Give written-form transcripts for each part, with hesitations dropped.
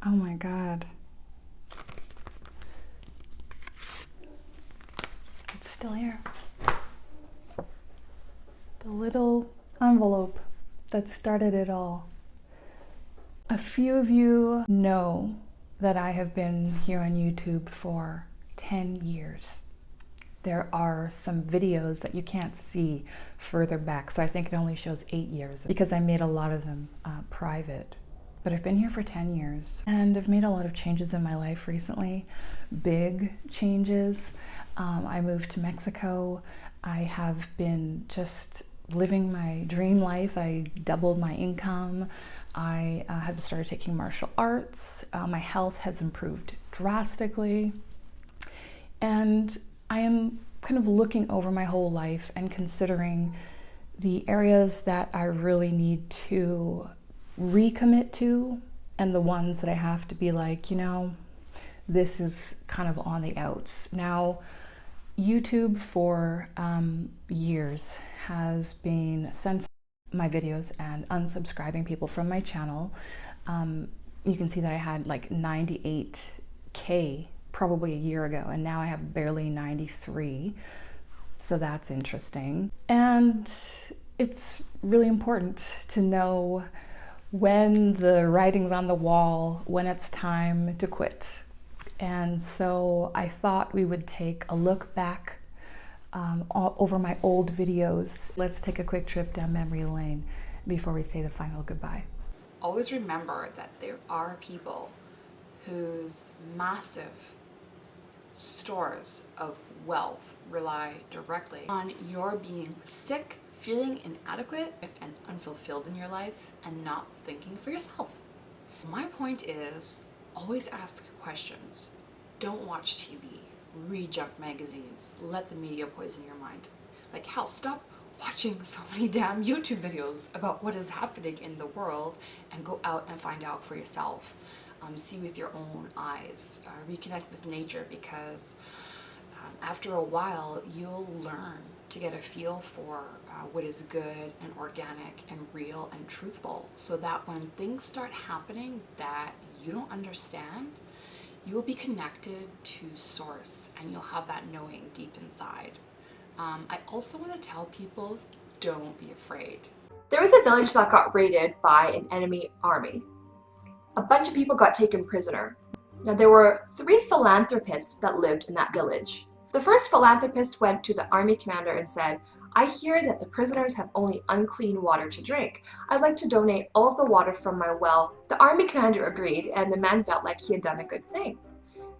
Oh my God. It's still here. The little envelope that started it all. A few of you know that I have been here on YouTube for 10 years. There are some videos that you can't see further back, so I think it only shows 8 years because I made a lot of them private. But I've been here for 10 years and I've made a lot of changes in my life recently, big changes. I moved to Mexico. I have been just living my dream life. I doubled my income. I have started taking martial arts. My health has improved drastically. And I am kind of looking over my whole life and considering the areas that I really need to recommit to and the ones that I have to be like, this is kind of on the outs. Now, YouTube for years has been censoring my videos and unsubscribing people from my channel. You can see that I had like 98K probably a year ago, and now I have barely 93. So that's interesting. And it's really important to know when the writing's on the wall, when it's time to quit. And so I thought we would take a look back over my old videos. Let's take a quick trip down memory lane before we say the final goodbye. Always remember that there are people whose massive stores of wealth rely directly on your being sick, feeling inadequate and unfulfilled in your life, and not thinking for yourself. My point is, always ask questions. Don't watch TV. Read junk magazines. Let the media poison your mind. Like hell, stop watching so many damn YouTube videos about what is happening in the world and go out and find out for yourself. See with your own eyes. Reconnect with nature, because after a while you'll learn to get a feel for what is good and organic and real and truthful, so that when things start happening that you don't understand, you will be connected to source and you'll have that knowing deep inside. I also want to tell people, don't be afraid. There was a village that got raided by an enemy army. A bunch of people got taken prisoner. Now, there were 3 philanthropists that lived in that village. The first philanthropist went to the army commander and said, "I hear that the prisoners have only unclean water to drink. I'd like to donate all of the water from my well." The army commander agreed, and the man felt like he had done a good thing.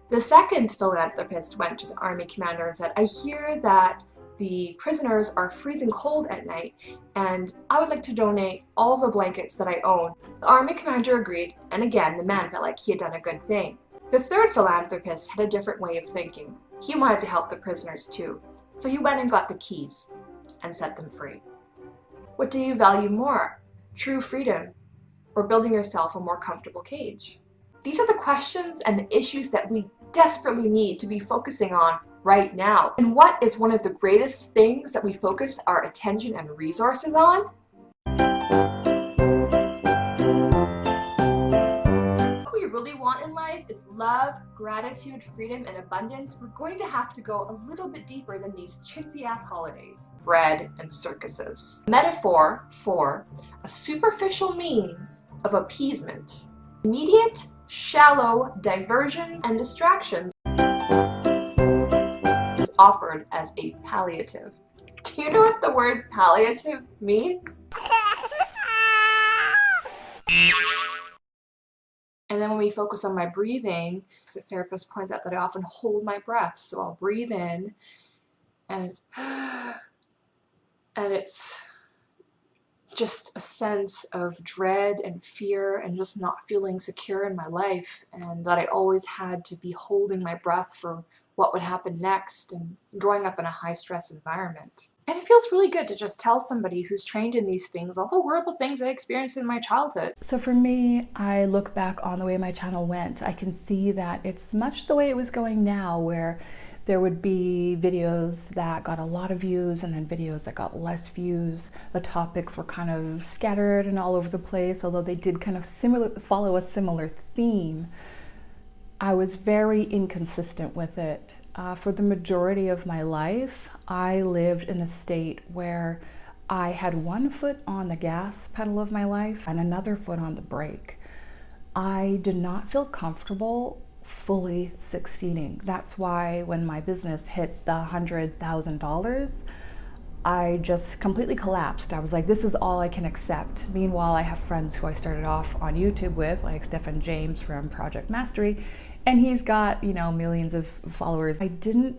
The second philanthropist went to the army commander and said, "I hear that the prisoners are freezing cold at night, and I would like to donate all the blankets that I own." The army commander agreed, and again the man felt like he had done a good thing. The third philanthropist had a different way of thinking. He wanted to help the prisoners too, so he went and got the keys and set them free. What do you value more? True freedom, or building yourself a more comfortable cage? These are the questions and the issues that we desperately need to be focusing on right now. And what is one of the greatest things that we focus our attention and resources on? What we really want in life is love, gratitude, freedom, and abundance. We're going to have to go a little bit deeper than these chintzy ass holidays. Bread and circuses. Metaphor for a superficial means of appeasement. Immediate, shallow diversions and distractions offered as a palliative. Do you know what the word palliative means? And then when we focus on my breathing, the therapist points out that I often hold my breath. So I'll breathe in and it's just a sense of dread and fear and just not feeling secure in my life, and that I always had to be holding my breath for what would happen next, and growing up in a high-stress environment. And it feels really good to just tell somebody who's trained in these things all the horrible things I experienced in my childhood. So for me, I look back on the way my channel went. I can see that it's much the way it was going now, where There would be videos that got a lot of views and then videos that got less views. The topics were kind of scattered and all over the place, although they did kind of follow a similar theme. I was very inconsistent with it. For the majority of my life, I lived in a state where I had one foot on the gas pedal of my life and another foot on the brake. I did not feel comfortable fully succeeding. That's why when my business hit the $100,000, I just completely collapsed. I was like, this is all I can accept. Meanwhile, I have friends who I started off on YouTube with, like Stephen James from Project Mastery, and he's got, millions of followers. I didn't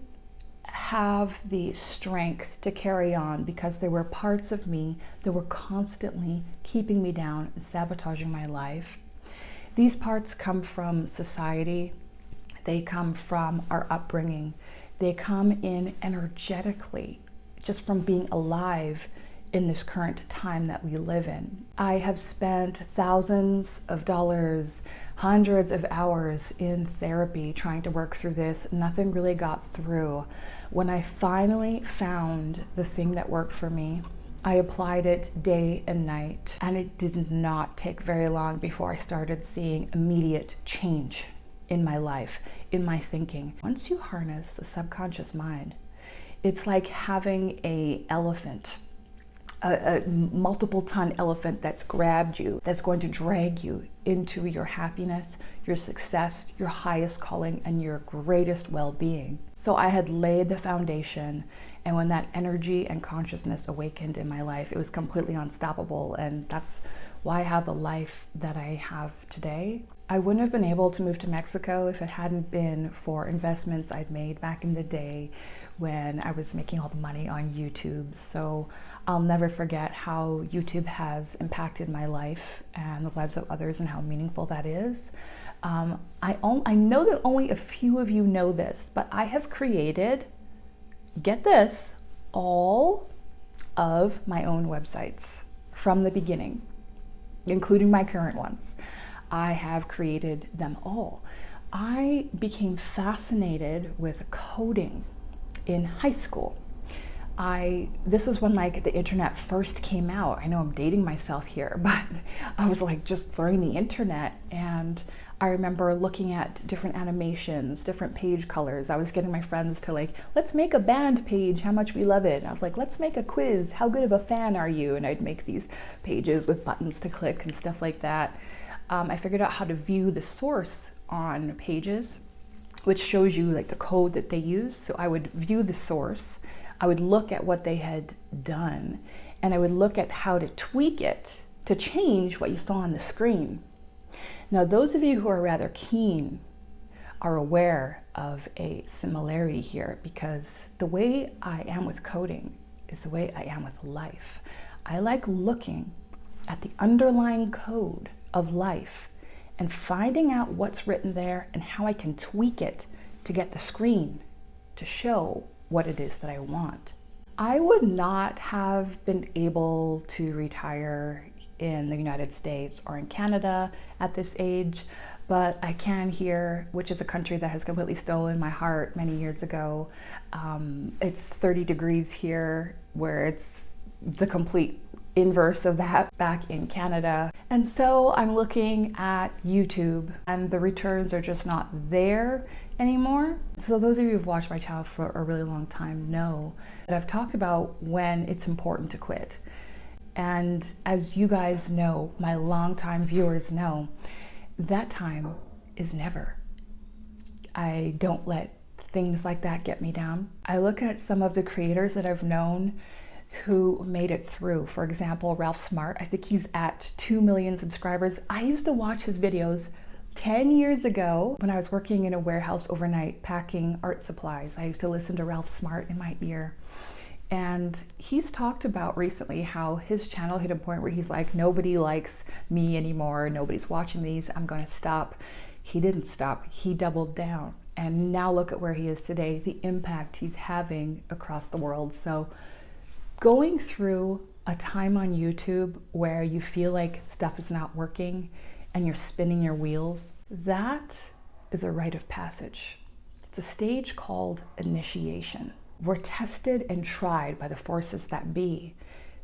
have the strength to carry on because there were parts of me that were constantly keeping me down and sabotaging my life. These parts come from society, they come from our upbringing, they come in energetically, just from being alive in this current time that we live in. I have spent thousands of dollars, hundreds of hours in therapy trying to work through this. Nothing really got through. When I finally found the thing that worked for me, I applied it day and night, and it did not take very long before I started seeing immediate change in my life, in my thinking. Once you harness the subconscious mind, it's like having a multiple ton elephant that's grabbed you, that's going to drag you into your happiness, your success, your highest calling, and your greatest well-being. So I had laid the foundation, and when that energy and consciousness awakened in my life, it was completely unstoppable, and that's why I have the life that I have today. I wouldn't have been able to move to Mexico if it hadn't been for investments I'd made back in the day when I was making all the money on YouTube. So I'll never forget how YouTube has impacted my life and the lives of others and how meaningful that is. I know that only a few of you know this, but I have created, get this, all of my own websites from the beginning, including my current ones. I have created them all. I became fascinated with coding in high school. This is when the internet first came out. I know I'm dating myself here, but I was just learning the internet, and I remember looking at different animations, different page colors. I was getting my friends to let's make a band page, how much we love it. And I was like, let's make a quiz, how good of a fan are you? And I'd make these pages with buttons to click and stuff like that. I figured out how to view the source on pages, which shows you the code that they use. So I would view the source, I would look at what they had done, and I would look at how to tweak it to change what you saw on the screen. Now, those of you who are rather keen are aware of a similarity here, because the way I am with coding is the way I am with life. I like looking at the underlying code of life and finding out what's written there and how I can tweak it to get the screen to show what it is that I want. I would not have been able to retire in the United States or in Canada at this age, but I can here, which is a country that has completely stolen my heart many years ago. It's 30 degrees here, where it's the complete inverse of that back in Canada. And so I'm looking at YouTube, and the returns are just not there anymore. So those of you who've watched my channel for a really long time know that I've talked about when it's important to quit. And as you guys know, my longtime viewers know, that time is never. I don't let things like that get me down. I look at some of the creators that I've known who made it through. For example, Ralph Smart, I think he's at 2 million subscribers. I used to watch his videos 10 years ago when I was working in a warehouse overnight packing art supplies. I used to listen to Ralph Smart in my ear. And he's talked about recently how his channel hit a point where he's like, nobody likes me anymore, nobody's watching these, I'm gonna stop. He didn't stop, he doubled down. And now look at where he is today, the impact he's having across the world. So going through a time on YouTube where you feel like stuff is not working and you're spinning your wheels, that is a rite of passage. It's a stage called initiation. We're tested and tried by the forces that be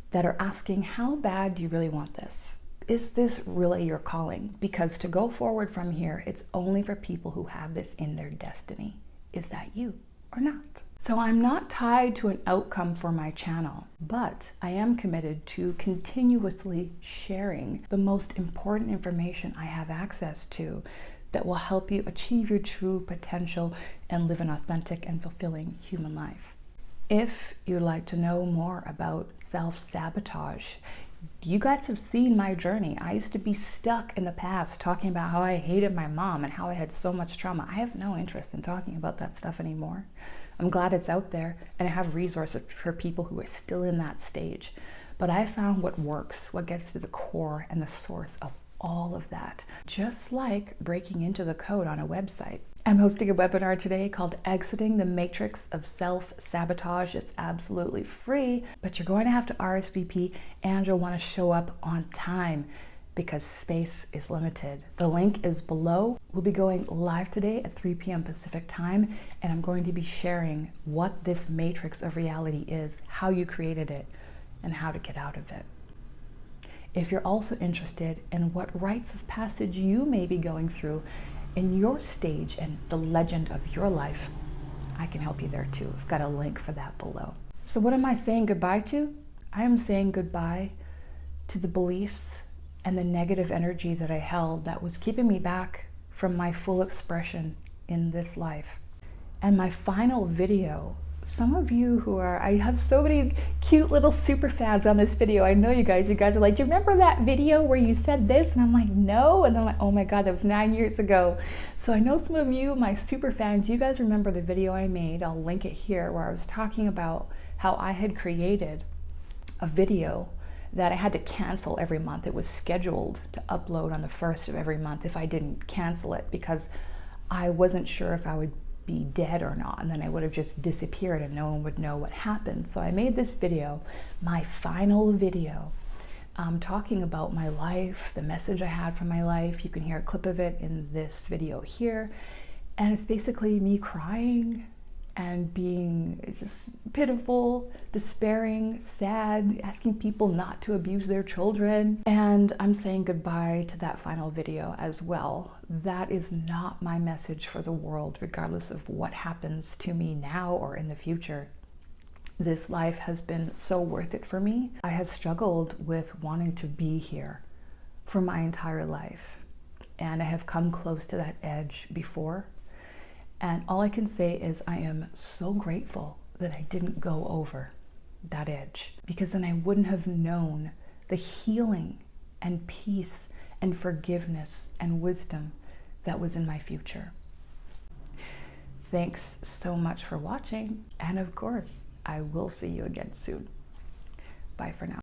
that are asking, how bad do you really want this? Is this really your calling? Because to go forward from here, it's only for people who have this in their destiny. Is that you or not? So I'm not tied to an outcome for my channel, but I am committed to continuously sharing the most important information I have access to that will help you achieve your true potential and live an authentic and fulfilling human life. If you'd like to know more about self-sabotage, you guys have seen my journey. I used to be stuck in the past talking about how I hated my mom and how I had so much trauma. I have no interest in talking about that stuff anymore. I'm glad it's out there, and I have resources for people who are still in that stage. But I found what works, what gets to the core and the source of all of that, just like breaking into the code on a website. I'm hosting a webinar today called Exiting the Matrix of Self-Sabotage. It's absolutely free, but you're going to have to RSVP and you'll want to show up on time because space is limited. The link is below. We'll be going live today at 3 p.m. Pacific time, and I'm going to be sharing what this matrix of reality is, how you created it, and how to get out of it. If you're also interested in what rites of passage you may be going through in your stage and the legend of your life, I can help you there too. I've got a link for that below. So what am I saying goodbye to? I am saying goodbye to the beliefs and the negative energy that I held that was keeping me back from my full expression in this life. And my final video, some of you who are, I have so many cute little super fans on this video. I know you guys are like, do you remember that video where you said this? And I'm like, no. And then I'm like, oh my God, that was 9 years ago. So I know some of you, my super fans, you guys remember the video I made, I'll link it here, where I was talking about how I had created a video that I had to cancel every month. It was scheduled to upload on the 1st of every month if I didn't cancel it, because I wasn't sure if I would be dead or not, and then I would have just disappeared and no one would know what happened. So I made this video, my final video, talking about my life, the message I had from my life. You can hear a clip of it in this video here, and it's basically me crying and being just pitiful, despairing, sad, asking people not to abuse their children. And I'm saying goodbye to that final video as well. That is not my message for the world, regardless of what happens to me now or in the future. This life has been so worth it for me. I have struggled with wanting to be here for my entire life, and I have come close to that edge before. And all I can say is I am so grateful that I didn't go over that edge, because then I wouldn't have known the healing and peace and forgiveness and wisdom that was in my future. Thanks so much for watching. And of course, I will see you again soon. Bye for now.